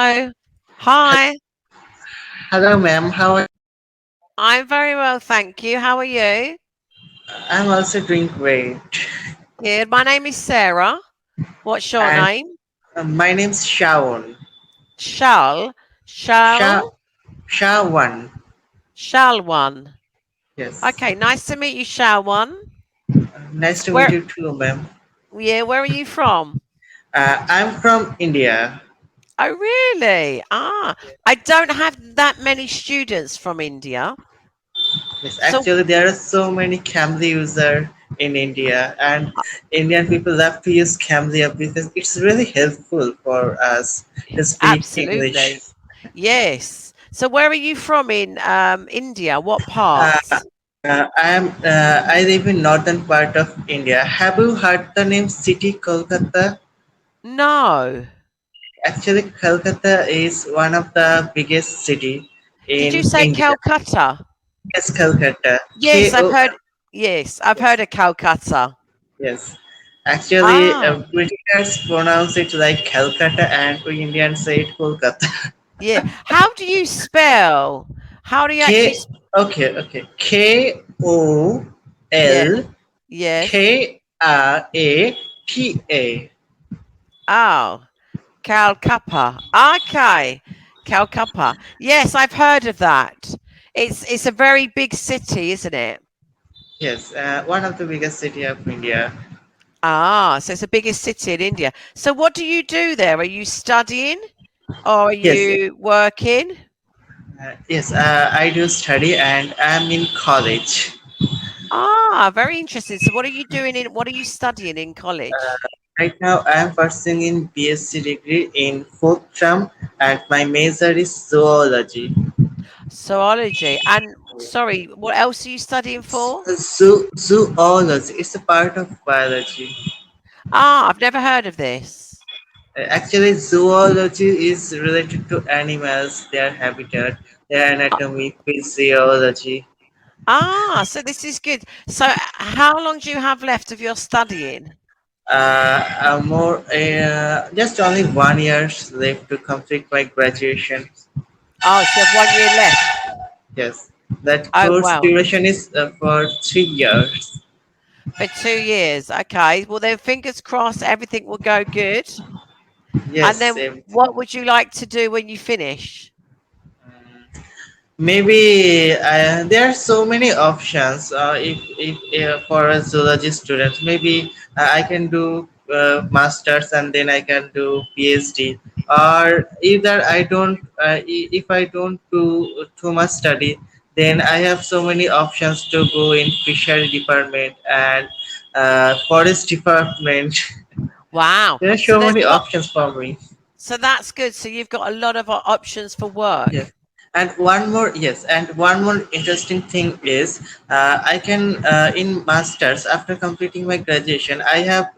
Hello. Hi. Hello, ma'am. How are I'm very well, thank you. How are you? I'm also doing great. Good. My name is Sarah. What's your And name? my name's Shawn. Shal. Sha Shal. Shawan. Shalwan. Yes. Okay, nice to meet you, Shalwan. Nice to meet Where you too, ma'am. yeah, where are you from? I'm from India. Oh, really? I don't have that many students from India. Yes, So actually, there are so many CAMBLY user in India, and Indian people love to use CAMBLY because it's really helpful for us to speak English. absolutely. Yes. So where are you from in India? What part? Uh, I live in northern part of India. Have you heard the name City Kolkata? No. Actually, Kolkata is one of the biggest city Did you in say India. Calcutta? Yes, Kolkata. Yes, I've KO. heard. Yes, I've Yes, heard of Calcutta. yes. Actually, Ah, Britishers pronounce it like Calcutta, and we Indians say it Kolkata. yeah. How do you spell? How do you actually? K. Okay, okay. KOLKATA. Yeah. Yes. Oh, Calcutta. Okay, Calcutta. Yes, I've heard of that. It's a very big city, isn't it? Yes, one of the biggest city of India. Ah, so it's the biggest city in India. So what do you do there? Are you studying or are Yes, you working? yes. I do study, and I'm in college. Ah, very interesting. So what are you studying in college? Right now, I am pursuing in BSc degree in fourth term, and my major is zoology. Zoology. And sorry, what else are you studying for? Zoology. It's a part of biology. Ah, I've never heard of this. Actually, zoology is related to animals, their habitat, their Ah, anatomy, physiology. so this is good. So how long do you have left of your studying? Just only 1 year left to complete my graduation. Oh, so you have 1 year left. Yes, that Oh, course wow. duration is for 3 years. For 2 years. Okay. Well, then fingers crossed everything will go good. And Yes, then what would you like to do when you finish? maybe there are so many options. If for a zoology student, maybe I can do masters and then I can do PhD. Or either I don't. If I don't do too much study, then I have so many options to go in fishery department and forest department. Wow. There are So so there's many lot. options for me. So that's good. So you've got a lot of options for work. Yes, and one more interesting thing is I can in masters after completing my graduation I have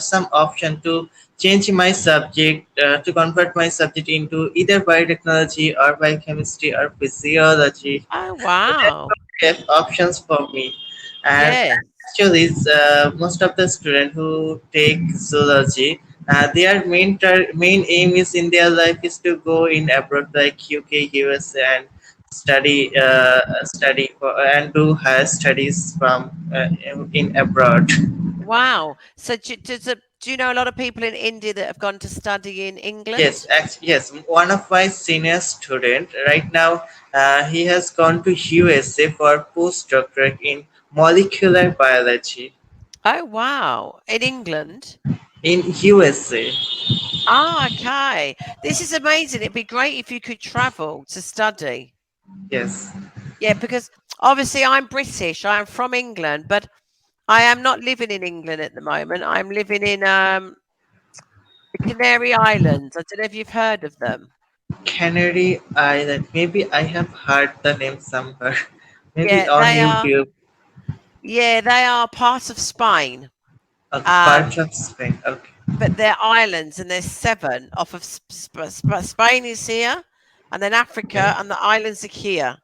some option to change my subject to convert my subject into either biotechnology or biochemistry or physiology. Oh, So there wow. are options for me, and Yes. actually, most of the students who take zoology, their main aim is in their life is to go in abroad like UK, USA, and study for, and do higher studies from in abroad. Wow. So do you know a lot of people in India that have gone to study in Yes, England? yes. One of my senior student right now, he has gone to USA for postdoctorate in molecular biology Oh, wow. In England? in USA. Ah, okay. This is amazing. It'd be great if you could travel to study. Yes. Yeah, because obviously I'm British. I'm from England, but I am not living in England at the moment. I'm living in the Canary Islands. I don't know if you've heard of them. Canary Island. Maybe I have heard the name somewhere. Maybe Yeah, on they are. YouTube. Yeah, they are part of Spain. Okay, Um, part of Spain. Okay. but they're islands, and there's seven off of Spain is here, and then Okay. Africa, and the islands are here,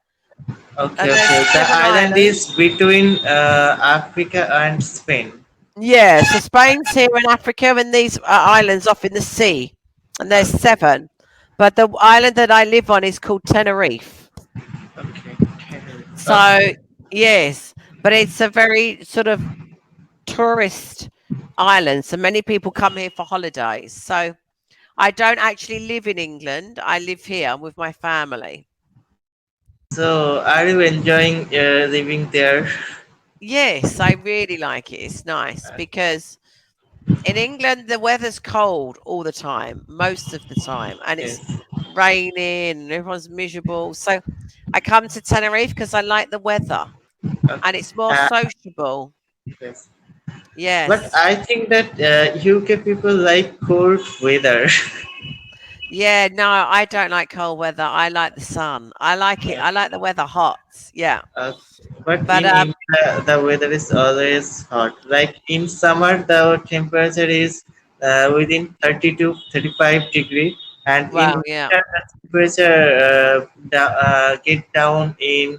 Okay. and there's Okay. The seven island islands. is between Africa and Spain. Yeah, so Spain's here in Africa, and these are islands off in the sea, and there's Okay. seven. but the island that I live on is called Tenerife. Okay. Tenerife. So Okay. yes, but it's a very sort of tourist island. So many people come here for holidays. So I don't actually live in England. I live here with my family. So, are you enjoying living there? Yes, I really like it. It's nice because in England the weather's cold all the time, most of the time, and it's Yes. raining and everyone's miserable. So I come to Tenerife because I like the weather Okay. and it's more Uh, sociable. yes. But Yes. I think that UK people like cold weather. Yeah, no, I don't like cold weather. I like the sun. I like it. I like the weather hot. Yeah. Uh, but But in India, the weather is always hot. Like in summer, the temperature is within 30 to 35 degree, and in well, yeah. winter, the temperature get down in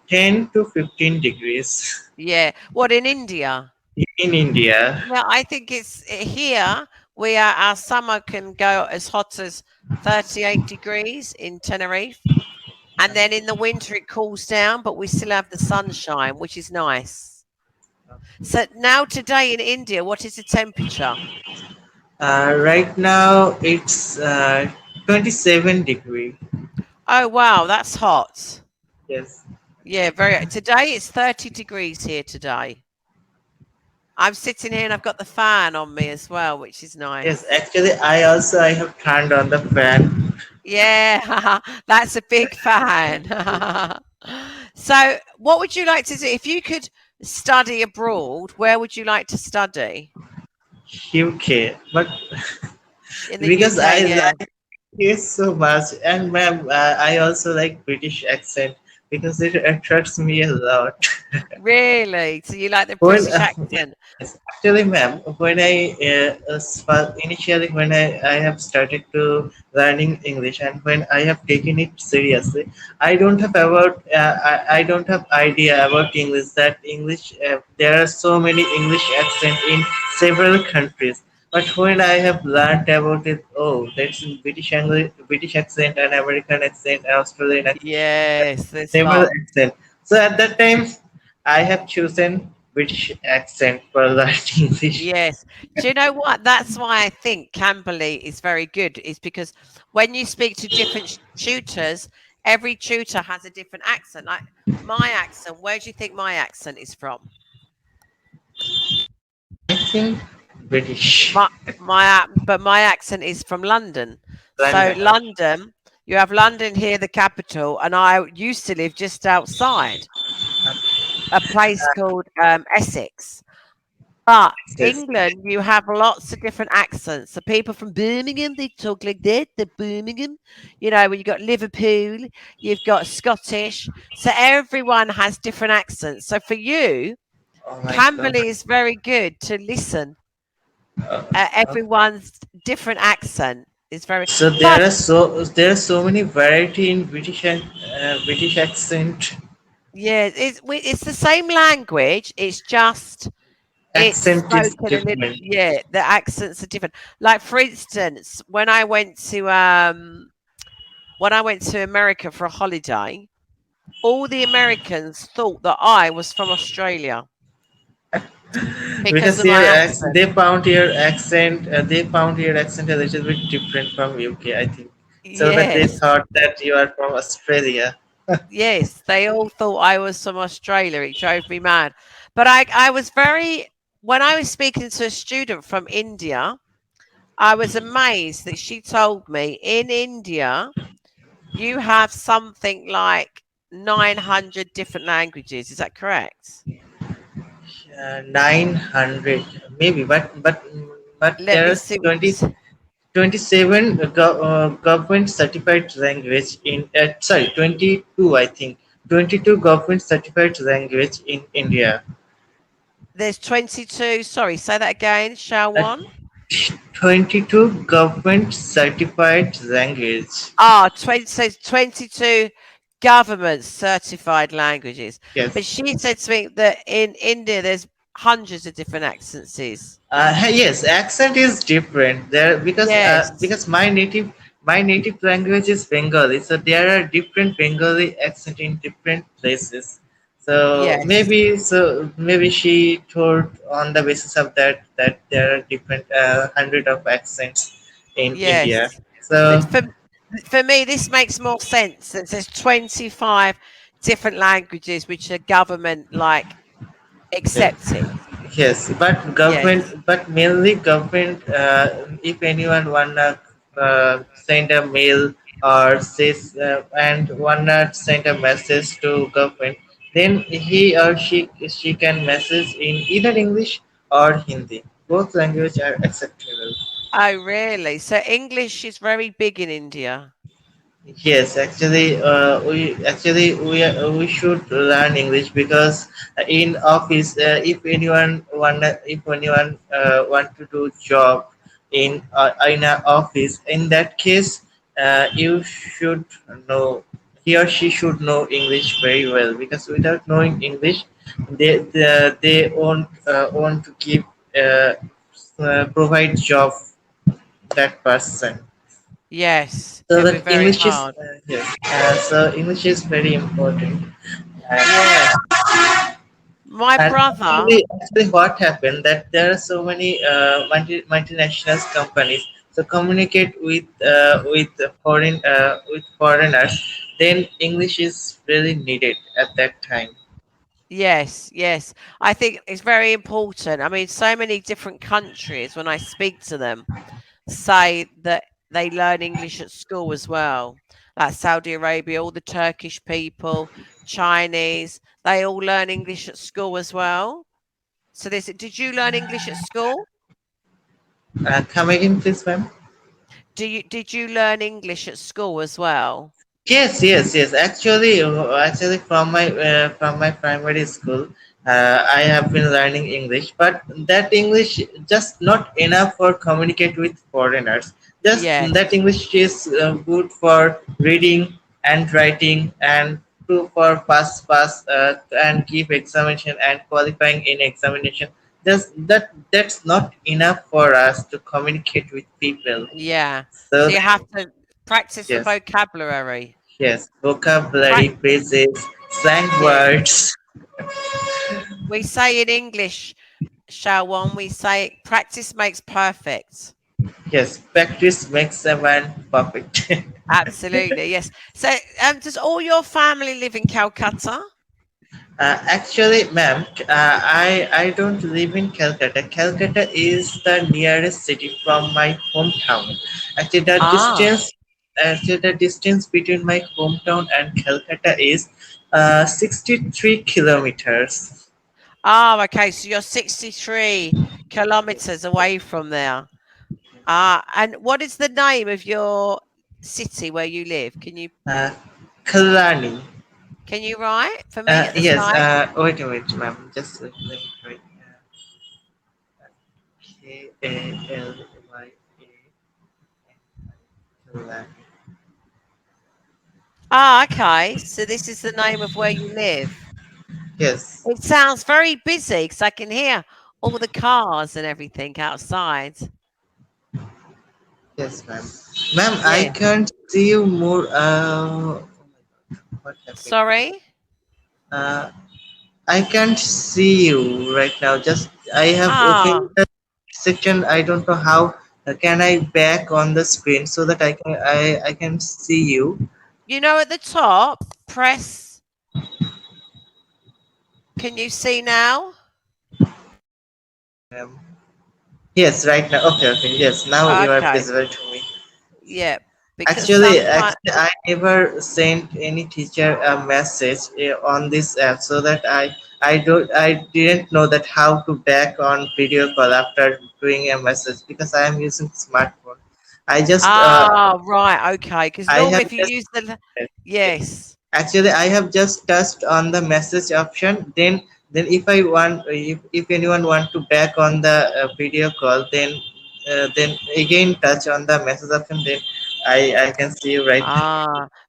10 to 15 degrees Yeah. What in India? in India. Yeah, I think it's here we are our summer can go as hot as 38 degrees in Tenerife. And then in the winter it cools down, but we still have the sunshine, which is nice. So now today in India, what is the temperature? Right now, it's 27 degree. Oh wow, that's hot. Yes. Yeah, very today it's 30 degrees here today. I'm sitting here and I've got the fan on me as well, which is Yes, nice. actually, I have turned on the fan. Yeah, that's a big fan. So, what would you like to do if you could study abroad? Where would you like to study? UK, but In the because UK, I yeah. like it so much, and ma'am, I also like British accent because it attracts me a lot. Really? So you like the When British accent? yes, actually, ma'am, when I initially when I have started to learning English and when I have taken it seriously, I don't have idea about English. That English there are so many English accent in several countries. But when I have learned about it, oh, that's in British English, British accent, and American accent, and Australian accent, Yes, there's several lot. accent. So at that time, I have chosen British accent for learning English. Yes. Do you know what? That's why I think CAMBLY is very good, is because when you speak to different tutors, every tutor has a different accent. Like my accent, where do you think my accent is from? I think British. But my accent is from London. So London. London, you have London here, the capital, and I used to live just outside a place called Essex. But Yes. England, you have lots of different accents. So people from Birmingham, they talk like that. The Birmingham, when you've got Liverpool, you've got Scottish. So everyone has different accents. So for you, Oh my god. Camberley is very good to listen. Uh, uh, Everyone's different accent is very, so but there are so many variety in British accent. yeah, it's the same language. It's just it's Accent is spoken a little. different. Yeah, the accents are different. Like for instance, when I went to America for a holiday, all the Americans thought that I was from Australia because Because of my accent. they found your accent a little bit different from UK, I think. So that they Yes, thought that you are from Australia. yes, they all thought I was from Australia. It drove me mad. But I was very when I was speaking to a student from India, I was amazed that she told me in India you have something like 900 different languages. Is that correct? 900 maybe, but Let me there's see. 27 government certified language in sorry 22 I think 22 government certified language in India. There's 22. Sorry, say that again. Uh, Shawan. 22 government certified language. Ah, 20, so 22 government certified languages. Yes. But she said to me that in India there's hundreds of different accents. Yes, accent is different there Yes. because my native My native language is Bengali, so there are different Bengali accent in different places. Yes. Maybe she told on the basis of that there are different hundred of accents in India. Yes. But So for me, this makes more sense. It says 25 different languages which are government like yeah. accepted. Yes, Yes. but mainly government. If anyone wanna send a mail or says and wanna send a message to government, then he or she can message in either English or Hindi. Both language are acceptable. Oh, really? So English is very big in India. Yes, we should learn English because in office, if anyone want to do job in an office, in that case, you should know he or she should know English very well because without knowing English, they won't want to keep provide job that person. Yes, So it'll be that very English is hard. yes. So English is very important. And, Yes. My and brother, actually, what happened that there are so many multinational companies. So communicate with foreigners. Then English is really needed at that time. yes, yes. I think it's very important. I mean, so many different countries, when I speak to them, say that they learn English at school as well. Like Saudi Arabia, all the Turkish people, Chinese, they all learn English at school as well. So this, did you learn English at school? Come again, please, ma'am. Did you learn English at school as well? Yes, yes, yes. Actually, from my primary school, I have been learning English, but that English just not enough for communicate with foreigners. Just that Yes. English is good for reading and writing and for pass and give examination and qualifying in examination. Just that's not enough for us to communicate with people. Yeah. So So you have to practice the yes. vocabulary. Yes, vocabulary, Prac- phrases, slang yeah. words. We say in English, Shawan, we say practice makes perfect. Yes, practice makes a man perfect. Absolutely, yes. So, does all your family live in Calcutta? Actually, ma'am, I don't live in Calcutta. Calcutta is the nearest city from my hometown. Actually, Ah, the distance between my hometown and Calcutta is 63 kilometers. okay. So you're 63 kilometers away from there. And what is the name of your city where you live? Uh, Kalani. Can you write for me at the Yes, side? wait a minute, ma'am. Just let me try. Kalani. Okay. So this is the name of where you live. Yes, It sounds very busy because I can hear all the cars and everything outside. yes, ma'am. Ma'am, I Yeah. can't see you more. What happened? Sorry. Uh, I can't see you right now. Just I have Ah, opened the section. I don't know how. Can I back on the screen so that I can see you? at the top, press. Can you see now? Um, yes, right now. Okay, okay. Yes, now you are Okay. visible to me. Yeah. Because sometimes. Actually, I never sent any teacher a message on this app, so that I didn't know that how to back on video call after doing a message because I am using smartphone. I just Right. Okay. Because I normally have if you just use the. Yes. actually I have just touched on the message option. Then if anyone want to back on the video call, then again touch on the message option. Then I can see you right.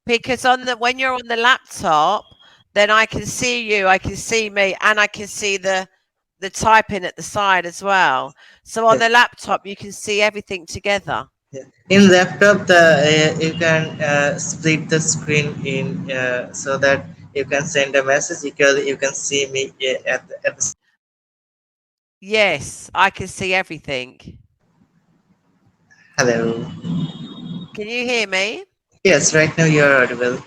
Because when you're on the laptop, then I can see you, I can see me, and I can see the typing at the side as well. So on Yes. the laptop, you can see everything together. Yeah. In laptop, the you can split the screen in so that you can send a message equally. You can see me at the Yes, I can see everything. hello. Can you hear me? Yes, right now you are audible.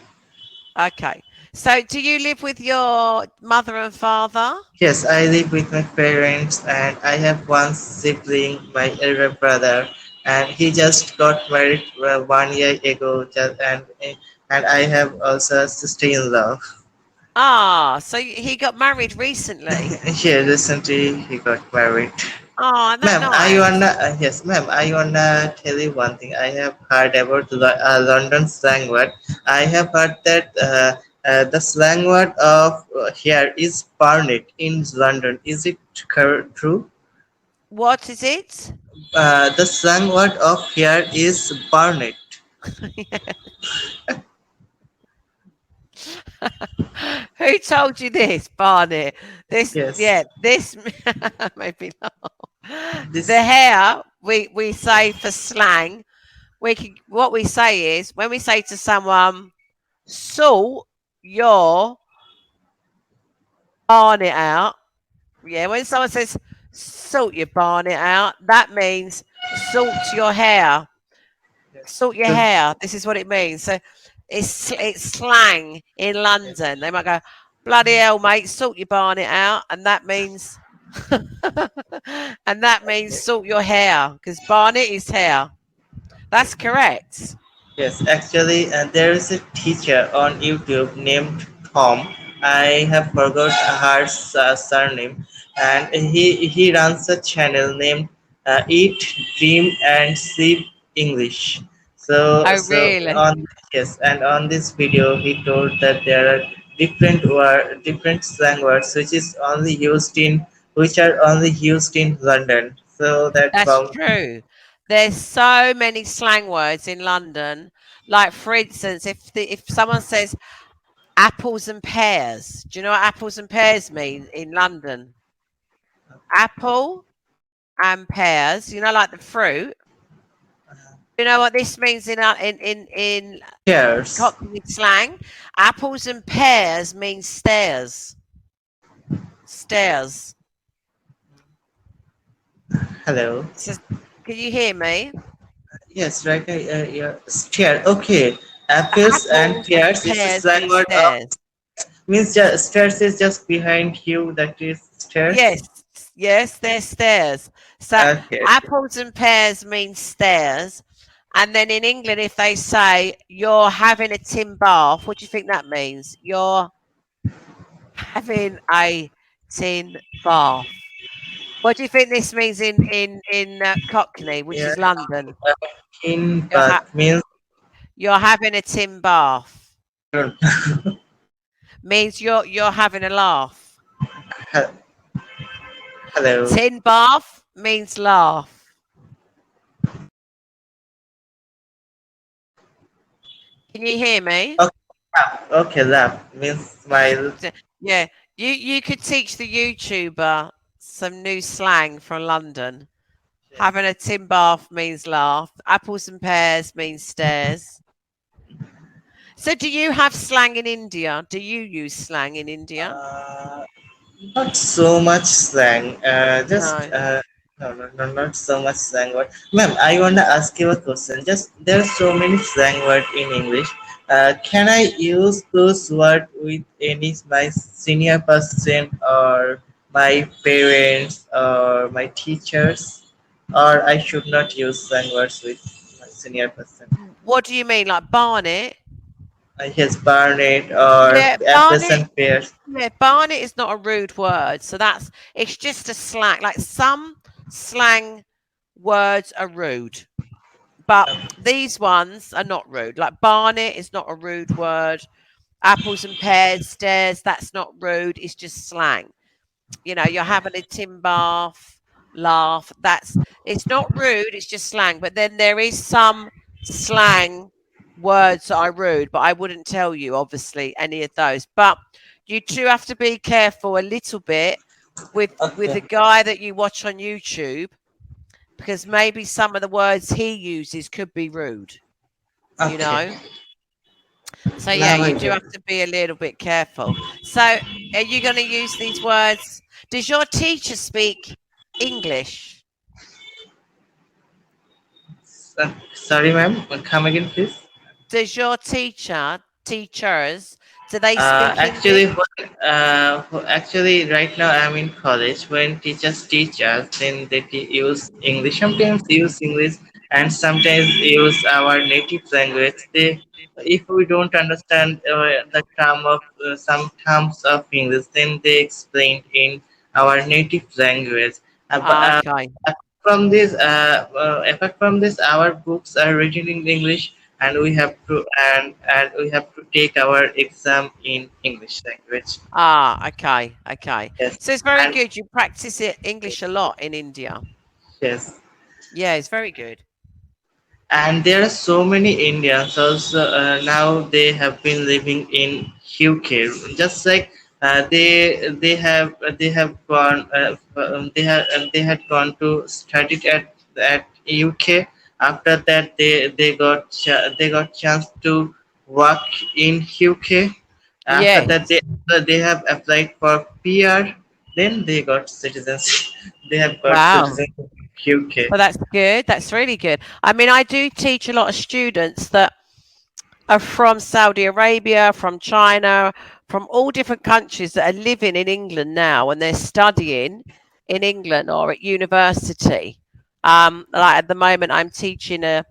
Okay. So, do you live with your mother and father? Yes, I live with my parents, and I have one sibling, my elder brother, and he just got married 1 year ago. And I have also a sister-in-law. Ah, so he got married recently. Yeah, recently he got married. Oh, isn't that Ma'am, I nice? wanna yes, ma'am, I wanna tell you one thing. I have heard about London slang word. I have heard that the slang word of here is barnet in London. Is it true? What is it? The slang word of here is barnet. Who told you this, Barney? This, Yes, yeah, this made me laugh. The this hair we say for slang. What we say is when we say to someone, "Sort your barnet out." Yeah, when someone says, "Sort your barnet out," that means sort your hair. yes, Sort your hair. This is what it means. So it's slang in yes, London. They might go, "Bloody hell, mate, sort your barnet out," and that means and that means okay. sort your hair because barnet is hair. That's correct. Yes, actually, there is a teacher on YouTube named Tom. I have forgot her surname, and he runs a channel named Eat, Dream, and Sleep English. So Oh, so really? on yes, and on this video, he told that there are different slang words which are only used in London. So that That's from true. There's so many slang words in London. Like for instance, if someone says apples and pears, do you know what apples and pears mean in London? Apple and pears, like the fruit. You know what this means in pears. Cockney slang? Apples and pears means stairs. Stairs. Hello. So, can you hear me? Yes, right. Yeah, stair. Okay, So apples and apples and pears is a pears slang means word of stairs. means just stairs is just behind you. That is Yes, stairs. yes, they're stairs. So Okay, okay. apples and pears mean stairs. And then in England, if they say you're having a tin bath, what do you think that means? You're having a tin bath. What do you think this means in Cockney, which Yeah, is London? in You're ha- bath means you're having a tin bath. I don't. Means you're having a laugh. He- Hello. Tin bath means laugh. Can you hear me? Okay, okay, laugh means smile. Yeah, you could teach the YouTuber some new slang from London. Yes. Having a tin bath means laugh. Apples and pears means stairs. So, do you have slang in India? Do you use slang in India? Uh, Not so much slang. Just No. no, no, no, not so much slang word. Ma'am, I wanna ask you a question. Just there are so many slang words in English. Can I use those words with any my senior person or my parents or my teachers, or I should not use slang words with my senior person? What do you mean, like Barnet? Yes, Barnet or Yeah, apples Barnet. and pears. Yeah, Barnet is not a rude word, so it's just a slang. Like some slang words are rude, but these ones are not rude. Like Barnet is not a rude word. Apples and pears, stairs, that's not rude. It's just slang. You're having a tin bath, laugh. It's not rude, it's just slang. But then there is some slang words that are rude, but I wouldn't tell you, obviously, any of those. But you do have to be careful a little bit with Okay. a guy that you watch on YouTube. because maybe some of the words he uses could be rude, you Okay. know? So yeah, Now I you do get. have to be a little bit careful. So are you going to use these words? Does your teacher speak English? Sorry, ma'am. Come again, please. Does your teachers, do they speak English? Actually, actually, right now I'm in college. When teachers teach us, then they use English. Sometimes use English, and sometimes use our native language. If we don't understand the some terms of English, then they explain in our native language. But Okay. apart from this, our books are written in English, and we have to take our exam in English language. Ah, okay, okay. Yes, So it's very and good. You practice it English a lot in India. yes, Yeah, it's very good. and there are so many Indians also now they have been living in UK. Just like they have gone they had gone to study at UK. After that, they got chance to work in UK. After that, Yes. they have applied for PR. Then they got citizenship. They have got Wow. citizenship in UK. Well, that's good. That's really good. I mean, I do teach a lot of students that are from Saudi Arabia, from China, from all different countries that are living in England now and they're studying in England or at university. Like at the moment, I'm teaching a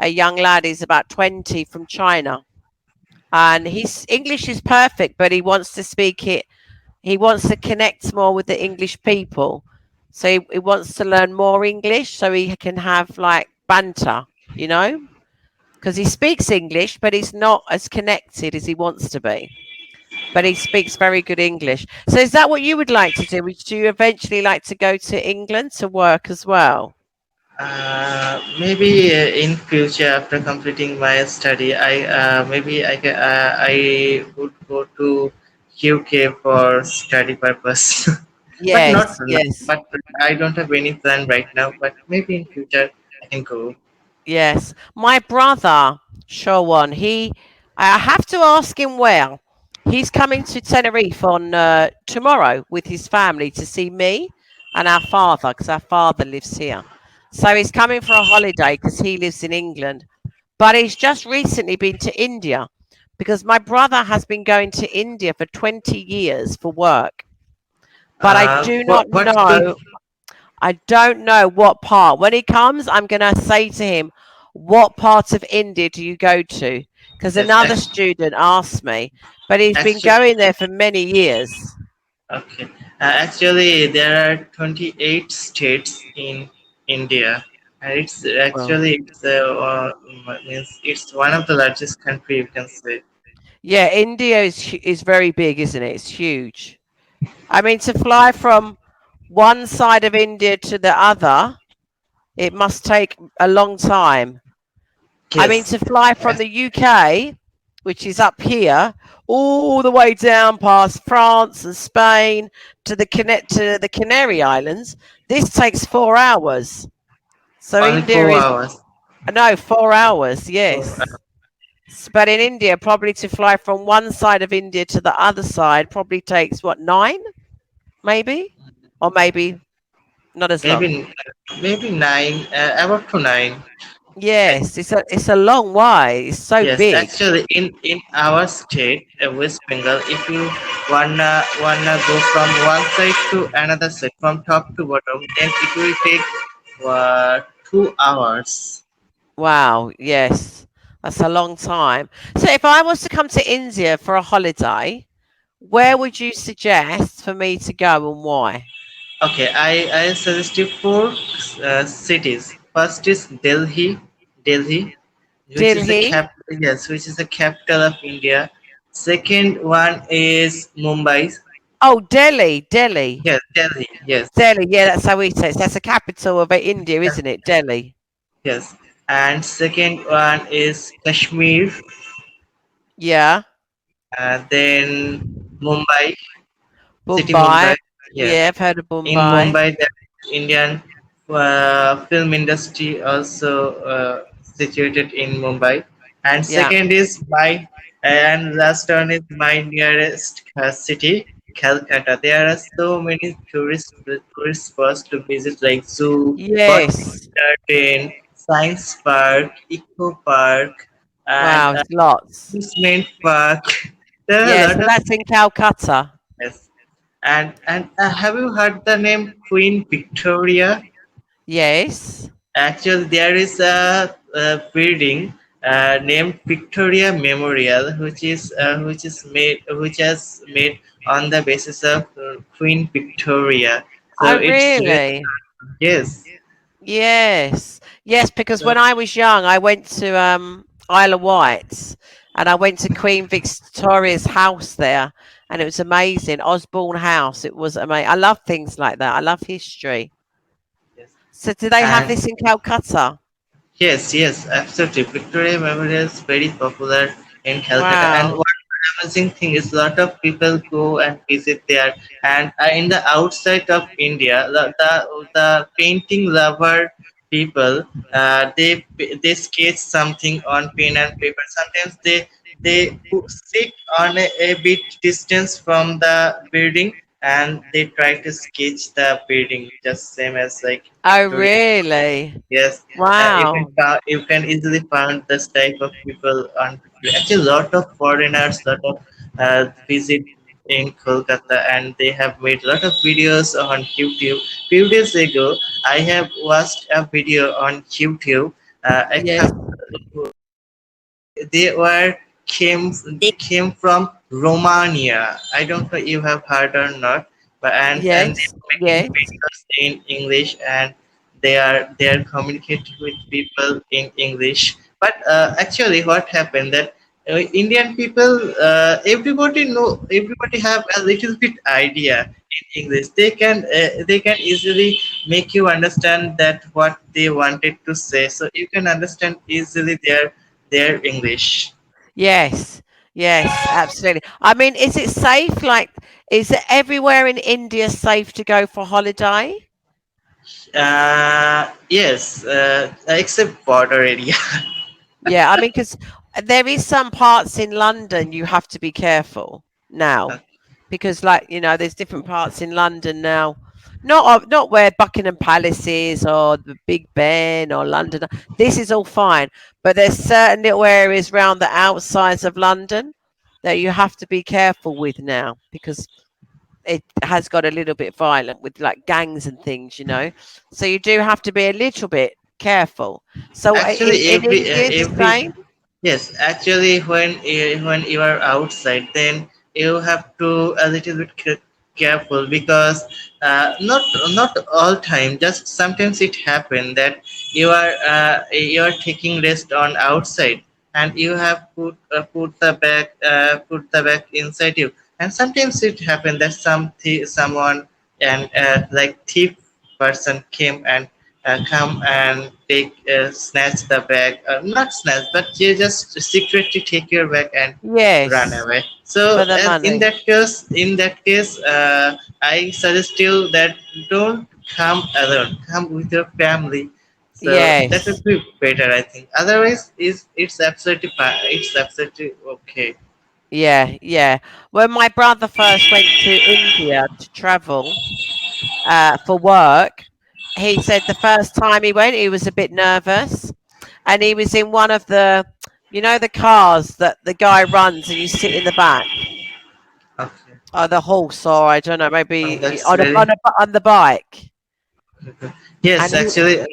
young lad, he's about 20 from China. And his English is perfect, but he wants to speak it. He wants to connect more with the English people. So he wants to learn more English so he can have like banter, you know? Because he speaks English, but he's not as connected as he wants to be. But he speaks very good English. So is that what you would like to do? Would you eventually like to go to England to work as well? Maybe in future after completing my study, I would go to UK for study purpose, but not Yes, now. yes. But I don't have any plan right now. But maybe in future I can go. Yes, my brother, Shawan, I have to ask him where. He's coming to Tenerife on tomorrow with his family to see me and our father, because our father lives here. So he's coming for a holiday because he lives in England. But he's just recently been to India because my brother has been going to India for 20 years for work. But I do not What school? know I don't know what part. When he comes, I'm going to say to him, what part of India do you go to? Because Yes, another student asked me, but he's been actually, going there for many years. okay. Actually, there are 28 states in India, and Well, it's one of the largest country you can say. yeah, India is very big, isn't it? It's huge. I mean, to fly from one side of India to the other, it must take a long time. I mean, Yes, to fly from the UK, which is up here, all the way down past France and Spain to the Canary Islands, this takes 4 hours. So only India four is hours. no 4 hours, Four, yes. But in India, probably to fly from one side of India to the other side probably takes what, nine, maybe, or maybe not as long. maybe maybe nine, about to nine. I, Yes, it's a long way. It's so yes, big. actually, in our state, West Bengal, if you wanna go from one side to another side, from top to bottom, then it will take 2 hours. Wow, yes, that's a long time. So, if I was to come to India for a holiday, where would you suggest for me to go and why? Okay, I suggest you four cities. First is Delhi, which is the Delhi? which is the capital of India. Second one is Mumbai. Oh, Delhi, Delhi, Yes, Delhi. Yes, Delhi. Yeah, that's how we say it. That's the capital of India, isn't it? Delhi. yes. And second one is Kashmir. Yeah, Then Mumbai, city Mumbai. Mumbai. Yes. Yeah, I've heard of In Mumbai. Mumbai, there is Indian. film industry also situated in Mumbai. And Yeah. second is my and last one is my nearest city, Calcutta. There are so many tourist spots to visit, like zoo, botanic Yes. garden, science park, eco park, and Wow. It's lots. amusement park. There are a Yeah. lot So of that's in Calcutta. yes. And have you heard the name Queen Victoria? Yes. Actually, there is a building named Victoria Memorial, which has made on the basis of Queen Victoria. So Oh, it's really really? yes. Yes. Yes, because So when I was young, I went to Isle of Wight and I went to Queen Victoria's house there and it was amazing. Osborne House. It was amazing. I love things like that. I love history. yes, So do they have and this in Calcutta? yes, absolutely. Victoria Memorial is very popular in Calcutta, and Wow. one amazing thing is a lot of people go and visit there. And in the outside of India, the painting lover people, they sketch something on pen and paper. Sometimes they sit on a bit distance from the building and they try to sketch the building just same as like Oh, Victoria. really? Yes, Wow. you can easily find this type of people on actually a lot of foreigners, lot of visit in Kolkata, and they have made a lot of videos on YouTube. Few days ago, I have watched a video on YouTube. A Yes. couple they were they came from Romania. I don't know you have heard or not, but and Yes. they're making Yes. videos in English and they are communicating with people in English. But actually, what happened that Indian people, everybody have a little bit idea in English. They can easily make you understand that what they wanted to say. So you can understand easily their English. Yes. Yes. Absolutely. I mean, is it safe? Like, is it everywhere in India safe to go for holiday? Yes, except border area. Yeah, I mean, because there is some parts in London you have to be careful now, because like there's different parts in London now, not where Buckingham Palace is or the Big Ben or London. This is all fine, but there's certain little areas around the outsides of London that you have to be careful with now because it has got a little bit violent with like gangs and things. So you do have to be a little bit careful. So in Actually, India, it's the every same. yes, actually, when you are outside, then you have to a little bit careful because not all time. Just sometimes it happen that you are taking rest on outside, and you have put the bag inside you, and sometimes it happen that someone and like thief person came and come and take snatch the bag, not snatch but you just secretly take your bag and run Yes, away. So for the as money. in that case I suggest you that don't come alone, come with your family. So that Yes. would be better, I think. Otherwise is it's absolutely fine, it's absolutely okay. Yeah, yeah. When my brother first went to India to travel for work, he said the first time he went, he was a bit nervous, and he was in one of the cars that the guy runs, and you sit in the back, Okay. or the horse, or I don't know, maybe That's very on the bike, yes, and he actually,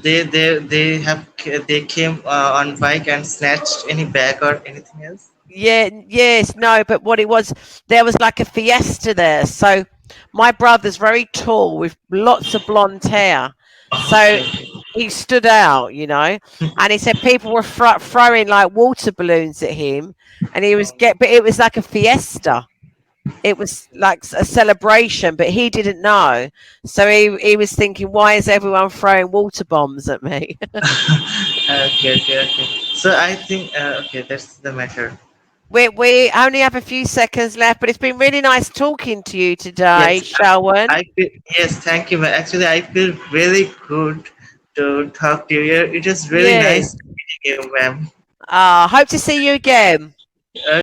they have they came on bike and snatched any bag or anything else. Yeah, yes, no, but what it was, there was like a fiesta there. So my brother's very tall with lots of blonde hair. So Okay. he stood out. And he said people were throwing like water balloons at him, and but it was like a fiesta. It was like a celebration, but he didn't know. So he was thinking, why is everyone throwing water bombs at me? Okay. So I think okay, that's the matter. We only have a few seconds left, but it's been really nice talking to you today, Yes, Shelwan. I feel, yes, thank you. Actually, I feel really good to talk to you. It is really Yes. nice meeting you, ma'am. Hope to see you again. Okay.